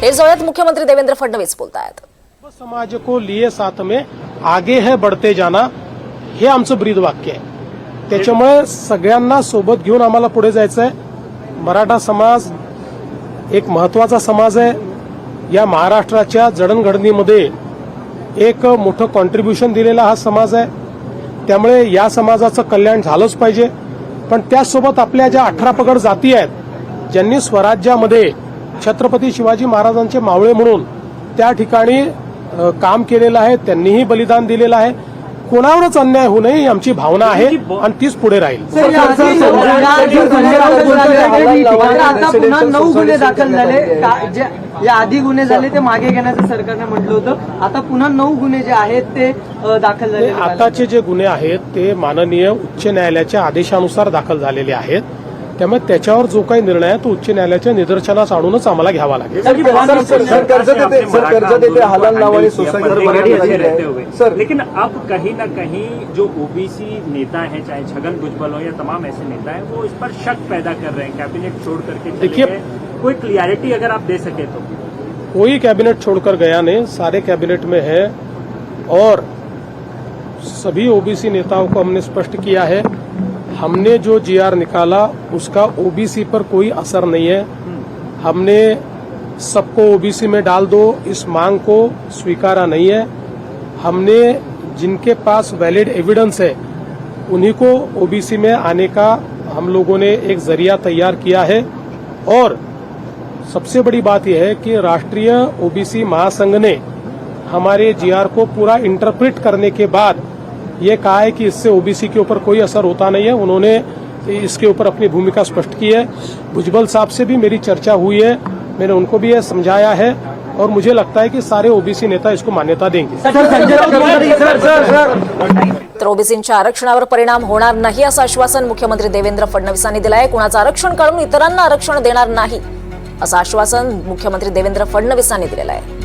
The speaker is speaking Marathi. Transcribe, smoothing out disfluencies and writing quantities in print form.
हे जोयात मुख्यमंत्री देवेंद्र फडणवीस बोलतायत। समाज को लिए साथ में आगे है बढ़ते जाना, हे आमचं ब्रीद वाक्य आहे। त्याच्यामुळे सगळ्यांना सोबत घेऊन आम्हाला पुढे जायचं आहे। मराठा समाज एक महत्वाचा समाज आहे। या महाराष्ट्राच्या जडणघडणीमध्ये एक मोठं कॉन्ट्रीब्युशन दिलेला हा समाज आहे। त्यामुळे या समाजाचं कल्याण झालंच पाहिजे। पण त्यासोबत आपल्या ज्या 18 पगड जाती आहेत, ज्यांनी स्वराज्यामध्ये छत्रपती शिवाजी महाराजांचे मावळे म्हणून त्या ठिकाणी काम केलेलं आहे, त्यांनीही बलिदान दिलेलं आहे। कोणावरच अन्याय होऊ नये ही आमची भावना आहे आणि तीच पुढे राहील। आता पुन्हा 9 गुन्हे दाखल झाले। या आधी गुन्हे झाले ते मागे घेण्याचं सरकारने म्हटलं होतं। आता पुन्हा 9 गुन्हे जे आहेत ते दाखल झाले। आताचे जे गुन्हे आहेत ते माननीय उच्च न्यायालयाच्या आदेशानुसार दाखल झालेले आहेत। त्यामुळे त्याच्यावर जो काही निर्णय आहे तो उच्च न्यायालयाच्या निदर्शनास आणूनच आम्हाला घ्यावा लागेल। सर, लेकिन अब कहीं ना कहीं जो ओबीसी नेता हैं, चाहे छगन भुजबल हो या तमाम ऐसे नेता हैं, वो इस पर शक पैदा कर रहे हैं। कैबिनेट छोड़ करके देखिए, कोई क्लियरिटी अगर आप दे सके तो। कोई कैबिनेट छोड़कर गया नहीं, सारे कैबिनेट में है और सभी ओबीसी नेताओं को हमने स्पष्ट किया है। हमने जो जीआर निकाला उसका ओबीसी पर कोई असर नहीं है। हमने सबको ओबीसी में डाल दो इस मांग को स्वीकारा नहीं है। हमने जिनके पास वैलिड एविडेंस है उन्हीं को ओबीसी में आने का हम लोगों ने एक जरिया तैयार किया है। और सबसे बड़ी बात यह है कि राष्ट्रीय ओबीसी महासंघ ने हमारे जीआर को पूरा इंटरप्रेट करने के बाद ये कहा है कि इससे ओबीसी के ऊपर कोई असर होता नहीं है। उन्होंने इसके ऊपर अपनी भूमिका स्पष्ट की है। भुजबल साहब से भी मेरी चर्चा हुई है, मैंने उनको भी यह समझाया है और मुझे लगता है कि सारे ओबीसी नेता इसको मान्यता देंगे। तर ओबीसींच्या आरक्षणावर परिणाम होणार नाही असं आश्वासन मुख्यमंत्री देवेंद्र फडणवीसांनी दिलं आहे। कुणाचं आरक्षण काढून इतरांना आरक्षण देणार नाही असं आश्वासन मुख्यमंत्री देवेंद्र फडणवीसांनी दिलेलं आहे।